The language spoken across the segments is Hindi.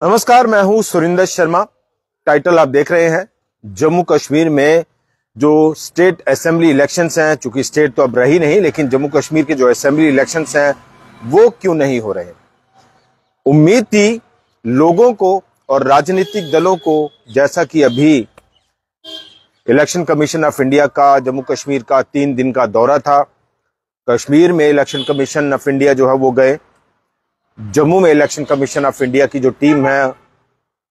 नमस्कार, मैं हूं सुरिंदर शर्मा। टाइटल आप देख रहे हैं। जम्मू कश्मीर में जो स्टेट असेंबली इलेक्शंस हैं, चूंकि स्टेट तो अब रही नहीं, लेकिन जम्मू कश्मीर के जो असेंबली इलेक्शंस हैं वो क्यों नहीं हो रहे। उम्मीद थी लोगों को और राजनीतिक दलों को, जैसा कि अभी इलेक्शन कमीशन ऑफ इंडिया का जम्मू कश्मीर का 3 दिन का दौरा था। कश्मीर में इलेक्शन कमीशन ऑफ इंडिया जो है वो गए, जम्मू में इलेक्शन कमीशन ऑफ इंडिया की जो टीम है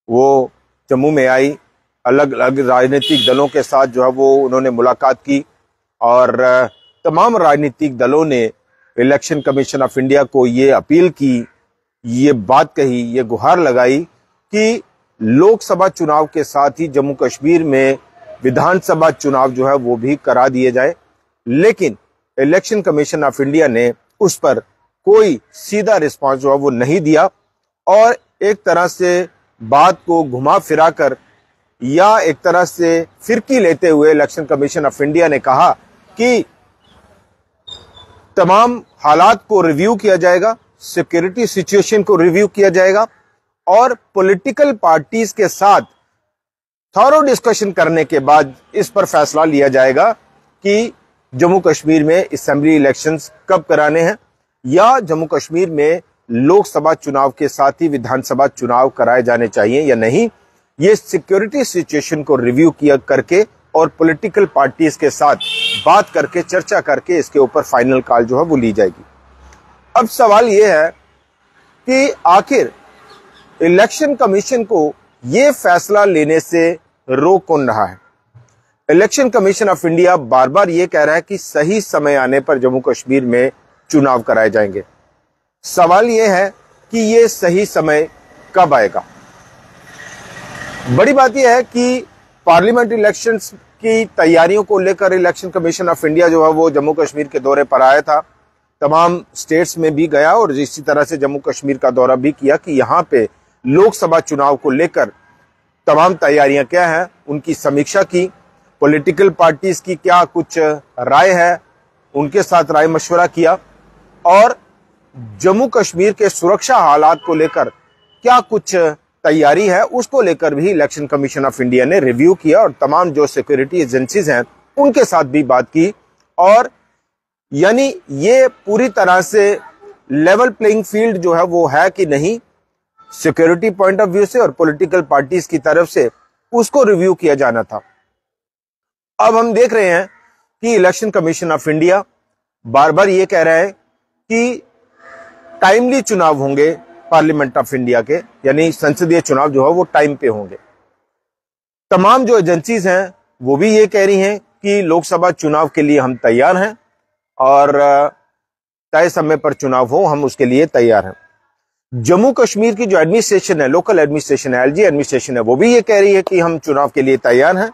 वो जम्मू में आई, अलग अलग राजनीतिक दलों के साथ जो है वो उन्होंने मुलाकात की और तमाम राजनीतिक दलों ने इलेक्शन कमीशन ऑफ इंडिया को ये अपील की, ये बात कही, ये गुहार लगाई कि लोकसभा चुनाव के साथ ही जम्मू कश्मीर में विधानसभा चुनाव जो है वो भी करा दिए जाए। लेकिन इलेक्शन कमीशन ऑफ इंडिया ने उस पर कोई सीधा रिस्पांस जो है वो नहीं दिया और एक तरह से बात को घुमा फिरा कर या एक तरह से फिरकी लेते हुए इलेक्शन कमीशन ऑफ इंडिया ने कहा कि तमाम हालात को रिव्यू किया जाएगा, सिक्योरिटी सिचुएशन को रिव्यू किया जाएगा और पॉलिटिकल पार्टीज के साथ थॉरो डिस्कशन करने के बाद इस पर फैसला लिया जाएगा कि जम्मू कश्मीर में असेंबली इलेक्शंस कब कराने हैं या जम्मू कश्मीर में लोकसभा चुनाव के साथ ही विधानसभा चुनाव कराए जाने चाहिए या नहीं। ये सिक्योरिटी सिचुएशन को रिव्यू किया करके और पॉलिटिकल पार्टीज के साथ बात करके, चर्चा करके इसके ऊपर फाइनल कॉल जो है वो ली जाएगी। अब सवाल ये है कि आखिर इलेक्शन कमीशन को ये फैसला लेने से रोक कौन रहा है। इलेक्शन कमीशन ऑफ इंडिया बार बार ये कह रहा है कि सही समय आने पर जम्मू कश्मीर में चुनाव कराए जाएंगे। सवाल यह है कि यह सही समय कब आएगा। बड़ी बात यह है कि पार्लियामेंट इलेक्शंस की तैयारियों को लेकर इलेक्शन कमीशन ऑफ इंडिया जो है वो जम्मू कश्मीर के दौरे पर आया था, तमाम स्टेट्स में भी गया और इसी तरह से जम्मू कश्मीर का दौरा भी किया कि यहां पे लोकसभा चुनाव को लेकर तमाम तैयारियां क्या हैं, उनकी समीक्षा की, पॉलिटिकल पार्टीज की क्या कुछ राय है, उनके साथ राय मशवरा किया और जम्मू कश्मीर के सुरक्षा हालात को लेकर क्या कुछ तैयारी है उसको लेकर भी इलेक्शन कमीशन ऑफ इंडिया ने रिव्यू किया और तमाम जो सिक्योरिटी एजेंसीज हैं उनके साथ भी बात की। और यानी ये पूरी तरह से लेवल प्लेइंग फील्ड जो है वो है कि नहीं, सिक्योरिटी पॉइंट ऑफ व्यू से और पॉलिटिकल पार्टीज की तरफ से उसको रिव्यू किया जाना था। अब हम देख रहे हैं कि इलेक्शन कमीशन ऑफ इंडिया बार बार ये कह रहा है कि टाइमली चुनाव होंगे पार्लियामेंट ऑफ इंडिया के, यानी संसदीय चुनाव जो है वो टाइम पे होंगे। तमाम जो एजेंसीज हैं वो भी ये कह रही हैं कि लोकसभा चुनाव के लिए हम तैयार हैं और तय समय पर चुनाव हो, हम उसके लिए तैयार हैं। जम्मू कश्मीर की जो एडमिनिस्ट्रेशन है, लोकल एडमिनिस्ट्रेशन है, एलजी एडमिनिस्ट्रेशन है, वो भी ये कह रही है कि हम चुनाव के लिए तैयार हैं,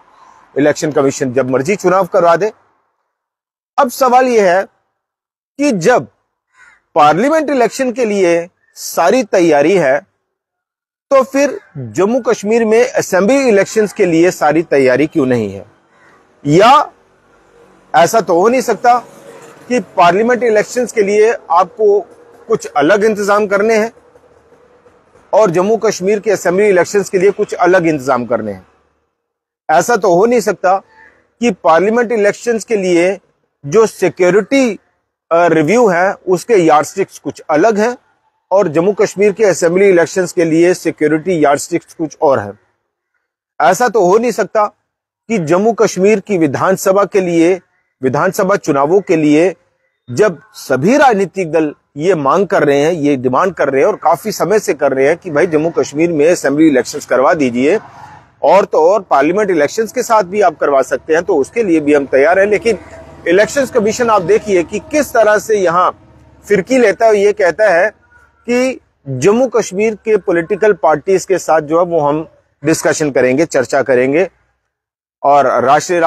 इलेक्शन कमीशन जब मर्जी चुनाव करवा दे। अब सवाल यह है कि जब पार्लियामेंट इलेक्शन के लिए सारी तैयारी है तो फिर जम्मू कश्मीर में असेंबली इलेक्शंस के लिए सारी तैयारी क्यों नहीं है। या ऐसा तो हो नहीं सकता कि पार्लियामेंट इलेक्शंस के लिए आपको कुछ अलग इंतजाम करने हैं और जम्मू कश्मीर के असेंबली इलेक्शंस के लिए कुछ अलग इंतजाम करने हैं। ऐसा तो हो नहीं सकता कि पार्लियामेंट इलेक्शंस के लिए जो सिक्योरिटी रिव्यू है उसके यार्डस्टिक्स कुछ अलग हैं और जम्मू कश्मीर के असेंबली इलेक्शंस के लिए सिक्योरिटी यार्डस्टिक्स कुछ और हैं। ऐसा तो हो नहीं सकता कि जम्मू कश्मीर की विधानसभा के लिए, विधानसभा चुनावों के लिए जब सभी राजनीतिक दल ये मांग कर रहे हैं, ये डिमांड कर रहे हैं और काफी समय से कर रहे हैं कि भाई जम्मू कश्मीर में असेंबली इलेक्शंस करवा दीजिए और तो और पार्लियामेंट इलेक्शंस के साथ भी आप करवा सकते हैं, तो उसके लिए भी हम तैयार हैं। लेकिन इलेक्शंस कमीशन आप देखिए कि किस तरह से यहां फिरकी लेता है। ये कहता है कि जम्मू कश्मीर के पॉलिटिकल पार्टीज के साथ जो है वो हम डिस्कशन करेंगे, चर्चा करेंगे और राष्ट्रीय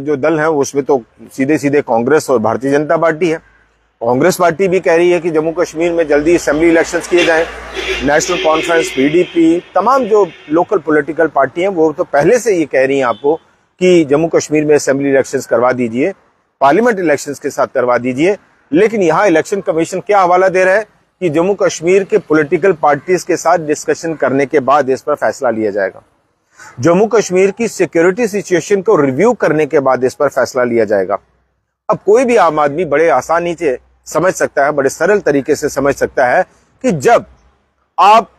जो दल है उसमें तो सीधे सीधे कांग्रेस और भारतीय जनता पार्टी है। कांग्रेस पार्टी भी कह रही है कि जम्मू कश्मीर में जल्दी असेंबली इलेक्शंस किए जाएं। नेशनल कॉन्फ्रेंस, पीडीपी, तमाम जो लोकल पॉलिटिकल पार्टी हैं वो तो पहले से ये कह रही हैं आपको कि जम्मू कश्मीर में असेंबली इलेक्शंस करवा दीजिए, पार्लियामेंट इलेक्शंस के साथ करवा दीजिए। लेकिन यहां इलेक्शन कमीशन क्या हवाला दे रहा है कि जम्मू कश्मीर के पॉलिटिकल पार्टीज के साथ डिस्कशन करने के बाद इस पर फैसला लिया जाएगा। जम्मू कश्मीर की सिक्योरिटी सिचुएशन को रिव्यू करने के बाद इस पर फैसला लिया जाएगा। अब कोई भी आम आदमी बड़े आसानी से समझ सकता है, बड़े सरल तरीके से समझ सकता है कि जब आप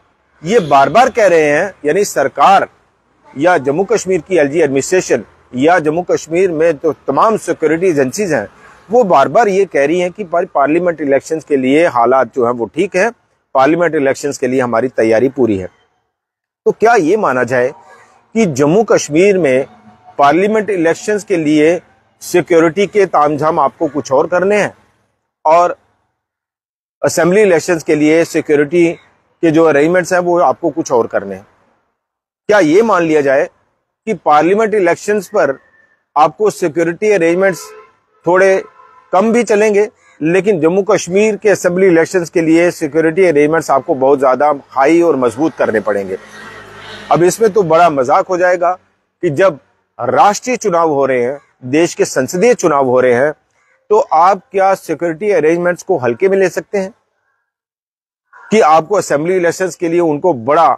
ये बार बार कह रहे हैं, यानी सरकार या जम्मू कश्मीर की एलजी एडमिनिस्ट्रेशन या जम्मू कश्मीर में तो तमाम सिक्योरिटी एजेंसीज हैं, वो बार बार ये कह रही हैं कि पार्लियामेंट इलेक्शंस के लिए हालात जो है वो ठीक है, पार्लियामेंट इलेक्शंस के लिए हमारी तैयारी पूरी है। तो क्या ये माना जाए कि जम्मू कश्मीर में पार्लियामेंट इलेक्शंस के लिए सिक्योरिटी के तामझाम आपको कुछ और करने हैं और असेंबली इलेक्शंस के लिए सिक्योरिटी के जो अरेंजमेंट्स हैं वो आपको कुछ और करने हैं? क्या ये मान लिया जाए कि पार्लियामेंट इलेक्शंस पर आपको सिक्योरिटी अरेंजमेंट्स थोड़े कम भी चलेंगे, लेकिन जम्मू कश्मीर के असेंबली इलेक्शंस के लिए सिक्योरिटी अरेंजमेंट्स आपको बहुत ज्यादा हाई और मजबूत करने पड़ेंगे? अब इसमें तो बड़ा मजाक हो जाएगा कि जब राष्ट्रीय चुनाव हो रहे हैं, देश के संसदीय चुनाव हो रहे हैं, तो आप क्या सिक्योरिटी अरेंजमेंट्स को हल्के में ले सकते हैं कि आपको असेंबली इलेक्शंस के लिए उनको बड़ा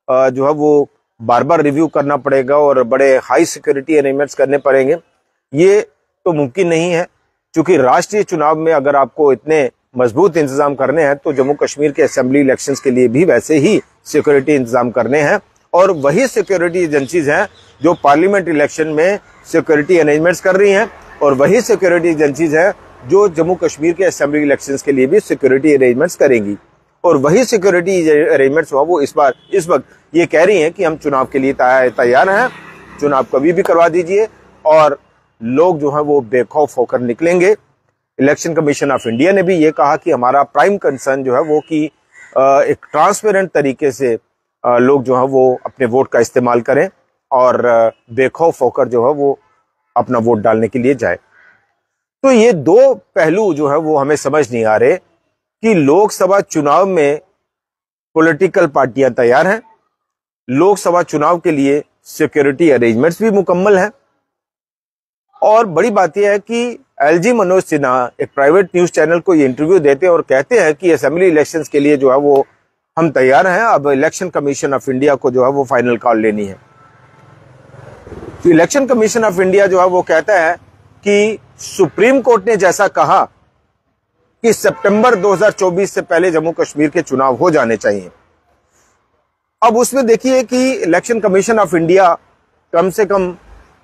जो है वो बार बार रिव्यू करना पड़ेगा और बड़े हाई सिक्योरिटी अरेंजमेंट्स करने पड़ेंगे? ये तो मुमकिन नहीं है, क्योंकि राष्ट्रीय चुनाव में अगर आपको इतने मजबूत इंतजाम करने हैं तो जम्मू कश्मीर के असेंबली इलेक्शंस के लिए भी वैसे ही सिक्योरिटी इंतजाम करने हैं, और वही सिक्योरिटी एजेंसीज हैं जो पार्लियामेंट इलेक्शन में सिक्योरिटी अरेंजमेंट्स कर रही हैं, और वही सिक्योरिटी एजेंसीज हैं जो जम्मू कश्मीर के असेंबली इलेक्शंस के लिए भी सिक्योरिटी अरेंजमेंट्स करेंगी। और वही सिक्योरिटी अरेंजमेंट्स वो इस वक्त ये कह रही हैं कि हम चुनाव के लिए तैयार हैं, चुनाव कभी भी करवा दीजिए, और लोग जो है वो बेखौफ होकर निकलेंगे। इलेक्शन कमीशन ऑफ इंडिया ने भी ये कहा कि हमारा प्राइम कंसर्न जो है वो कि एक ट्रांसपेरेंट तरीके से लोग जो है वो अपने वोट का इस्तेमाल करें और बेखौफ होकर जो है वो अपना वोट डालने के लिए जाए। तो ये दो पहलू जो है वो हमें समझ नहीं आ रहे कि लोकसभा चुनाव में पॉलिटिकल पार्टियां तैयार हैं, लोकसभा चुनाव के लिए सिक्योरिटी अरेंजमेंट्स भी मुकम्मल हैं, और बड़ी बात यह है कि एलजी मनोज सिन्हा एक प्राइवेट न्यूज चैनल को ये इंटरव्यू देते हैं और कहते हैं कि असेंबली इलेक्शंस के लिए जो है वो हम तैयार हैं, अब इलेक्शन कमीशन ऑफ इंडिया को जो है वो फाइनल कॉल लेनी है। तो इलेक्शन कमीशन ऑफ इंडिया जो है वो कहता है कि सुप्रीम कोर्ट ने जैसा कहा कि सितंबर 2024 से पहले जम्मू कश्मीर के चुनाव हो जाने चाहिए। अब उसमें देखिए कि इलेक्शन कमीशन ऑफ इंडिया कम से कम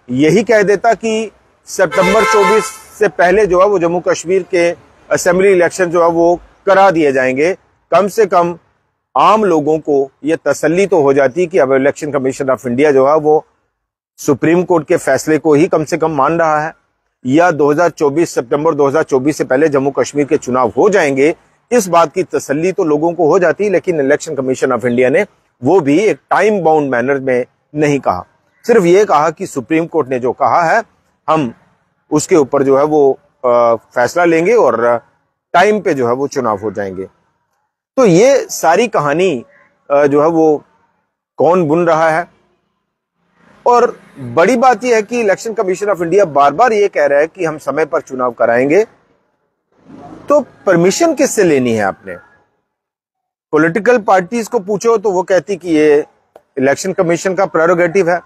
यही कह देता कि सितंबर 24 से पहले जो है वो जम्मू कश्मीर के असेंबली इलेक्शन जो है वो करा दिए जाएंगे। कम से कम आम लोगों को ये तसल्ली तो हो जाती कि अब इलेक्शन कमीशन ऑफ इंडिया जो है वो सुप्रीम कोर्ट के फैसले को ही कम से कम मान रहा है, या 2024 सितंबर 2024 से पहले जम्मू कश्मीर के चुनाव हो जाएंगे, इस बात की तसल्ली तो लोगों को हो जाती। लेकिन इलेक्शन कमीशन ऑफ इंडिया ने वो भी एक टाइम बाउंड मैनर में नहीं कहा, सिर्फ ये कहा कि सुप्रीम कोर्ट ने जो कहा है हम उसके ऊपर जो है वो फैसला लेंगे और टाइम पे जो है वो चुनाव हो जाएंगे। तो ये सारी कहानी जो है वो कौन बुन रहा है? और बड़ी बात यह है कि इलेक्शन कमीशन ऑफ इंडिया बार बार ये कह रहा है कि हम समय पर चुनाव कराएंगे, तो परमिशन किससे लेनी है आपने? पॉलिटिकल पार्टीज को पूछो तो वो कहती कि ये इलेक्शन कमीशन का प्रेरोगेटिव है।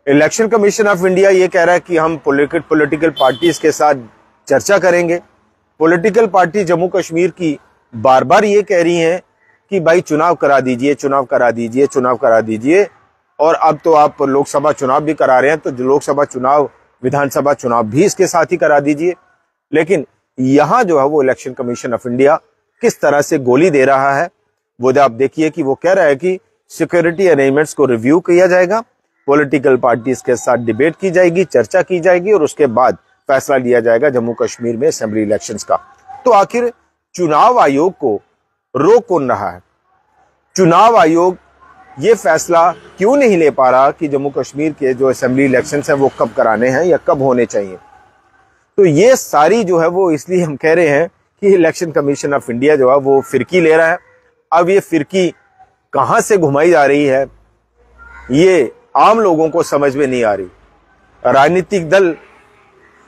इलेक्शन कमीशन ऑफ इंडिया ये कह रहा है कि हम पॉलिटिकल पार्टीज के साथ चर्चा करेंगे। पॉलिटिकल पार्टी जम्मू कश्मीर की बार बार ये कह रही हैं कि भाई चुनाव करा दीजिए, चुनाव करा दीजिए, चुनाव करा दीजिए, और अब तो आप लोकसभा चुनाव भी करा रहे हैं, तो लोकसभा चुनाव, विधानसभा चुनाव भी इसके साथ ही करा दीजिए। लेकिन यहां जो है वो इलेक्शन कमीशन ऑफ इंडिया किस तरह से गोली दे रहा है वो आप देखिए कि वो कह रहा है कि सिक्योरिटी अरेंजमेंट्स को रिव्यू किया जाएगा, पॉलिटिकल पार्टीज के साथ डिबेट की जाएगी, चर्चा की जाएगी, और उसके बाद फैसला लिया जाएगा जम्मू कश्मीर में असेंबली इलेक्शंस का। तो आखिर चुनाव आयोग को रोक कौन रहा है? चुनाव आयोग ये फैसला क्यों नहीं ले पा रहा कि जम्मू कश्मीर के जो असेंबली इलेक्शंस हैं वो कब कराने हैं या कब होने चाहिए? तो ये सारी जो है वो इसलिए हम कह रहे हैं कि इलेक्शन कमीशन ऑफ इंडिया जो है वो फिरकी ले रहा है। अब ये फिरकी कहां से घुमाई जा रही है ये आम लोगों को समझ में नहीं आ रही। राजनीतिक दल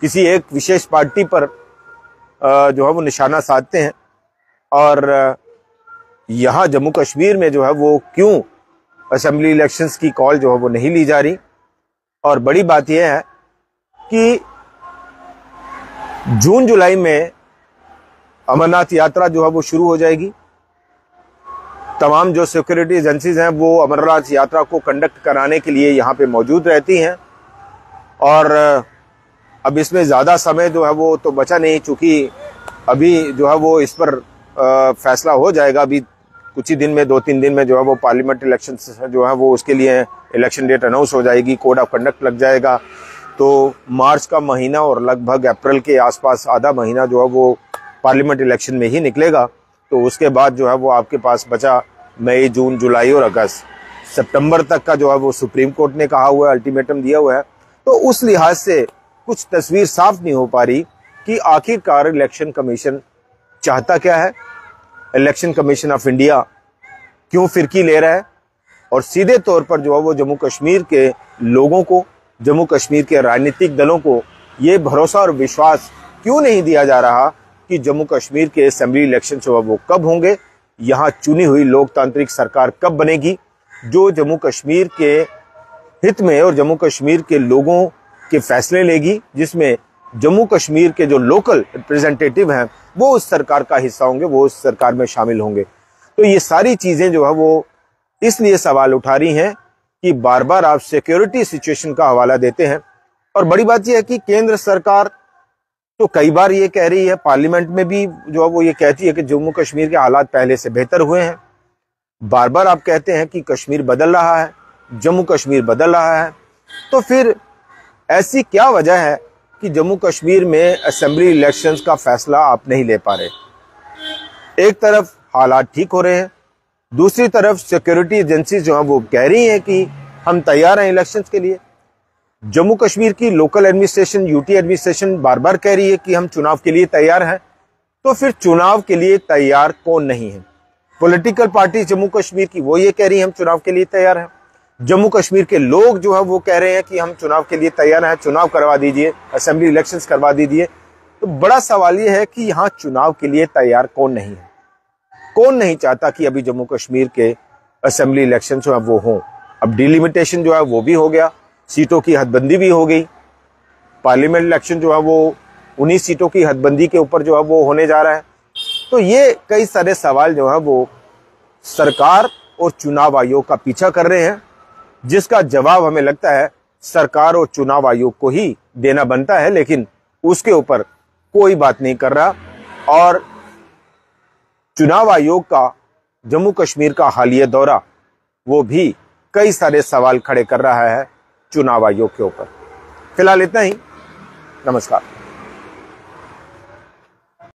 किसी एक विशेष पार्टी पर जो है वो निशाना साधते हैं और यहाँ जम्मू कश्मीर में जो है वो क्यों असेंबली इलेक्शंस की कॉल जो है वो नहीं ली जा रही। और बड़ी बात यह है कि जून जुलाई में अमरनाथ यात्रा जो है वो शुरू हो जाएगी। तमाम जो सिक्योरिटी एजेंसीज हैं वो अमरनाथ यात्रा को कंडक्ट कराने के लिए यहाँ पे मौजूद रहती हैं। और अब इसमें ज़्यादा समय जो है वो तो बचा नहीं, चूँकि अभी जो है वो इस पर फैसला हो जाएगा। अभी कुछ ही दिन में, 2-3 दिन में जो है वो पार्लियामेंट इलेक्शन जो है वो उसके लिए इलेक्शन डेट अनाउंस हो जाएगी, कोड ऑफ कंडक्ट लग जाएगा। तो मार्च का महीना और लगभग अप्रैल के आसपास आधा महीना जो है वो पार्लियामेंट इलेक्शन में ही निकलेगा। तो उसके बाद जो है वो आपके पास बचा मई, जून, जुलाई और अगस्त, सितंबर तक का जो है वो सुप्रीम कोर्ट ने कहा हुआ है, अल्टीमेटम दिया हुआ है। तो उस लिहाज से कुछ तस्वीर साफ नहीं हो पा रही कि आखिरकार इलेक्शन कमीशन चाहता क्या है। इलेक्शन कमीशन ऑफ इंडिया क्यों फिरकी ले रहा है और सीधे तौर पर जो है वो जम्मू कश्मीर के लोगों को, जम्मू कश्मीर के राजनीतिक दलों को ये भरोसा और विश्वास क्यों नहीं दिया जा रहा कि जम्मू कश्मीर के असेंबली इलेक्शन जो है वो कब होंगे, यहाँ चुनी हुई लोकतांत्रिक सरकार कब बनेगी जो जम्मू कश्मीर के हित में और जम्मू कश्मीर के लोगों के फैसले लेगी, जिसमें जम्मू कश्मीर के जो लोकल रिप्रेजेंटेटिव हैं वो उस सरकार का हिस्सा होंगे, वो उस सरकार में शामिल होंगे। तो ये सारी चीजें जो है वो इसलिए सवाल उठा रही हैं कि बार बार आप सिक्योरिटी सिचुएशन का हवाला देते हैं। और बड़ी बात यह है कि केंद्र सरकार तो कई बार ये कह रही है, पार्लियामेंट में भी जो है वो ये कहती है कि जम्मू कश्मीर के हालात पहले से बेहतर हुए हैं। बार बार आप कहते हैं कि कश्मीर बदल रहा है, जम्मू कश्मीर बदल रहा है। तो फिर ऐसी क्या वजह है कि जम्मू कश्मीर में असेंबली इलेक्शंस का फैसला आप नहीं ले पा रहे। एक तरफ हालात ठीक हो रहे हैं, दूसरी तरफ सिक्योरिटी एजेंसी जो है वो कह रही हैं कि हम तैयार हैं इलेक्शंस के लिए। जम्मू कश्मीर की लोकल एडमिनिस्ट्रेशन, यूटी एडमिनिस्ट्रेशन बार बार कह रही है कि हम चुनाव के लिए तैयार हैं। तो फिर चुनाव के लिए तैयार कौन नहीं है? पॉलिटिकल पार्टी जम्मू कश्मीर की वो ये कह रही है हम चुनाव के लिए तैयार हैं, जम्मू कश्मीर के लोग जो है वो कह रहे हैं कि हम चुनाव के लिए तैयार हैं, चुनाव करवा दीजिए, असेंबली इलेक्शंस करवा दीजिए। तो बड़ा सवाल ये है कि यहाँ चुनाव के लिए तैयार कौन नहीं है? कौन नहीं चाहता कि अभी जम्मू कश्मीर के असेंबली इलेक्शन जो है वो हों? अब डिलिमिटेशन जो है वो भी हो गया, सीटों की हदबंदी भी हो गई। पार्लियामेंट इलेक्शन जो है वो 19 सीटों की हदबंदी के ऊपर जो है वो होने जा रहा है। तो ये कई सारे सवाल जो है वो सरकार और चुनाव आयोग का पीछा कर रहे हैं, जिसका जवाब हमें लगता है सरकार और चुनाव आयोग को ही देना बनता है। लेकिन उसके ऊपर कोई बात नहीं कर रहा। और चुनाव आयोग का जम्मू कश्मीर का हालिया दौरा वो भी कई सारे सवाल खड़े कर रहा है चुनाव आयोग के ऊपर। फिलहाल इतना ही। नमस्कार।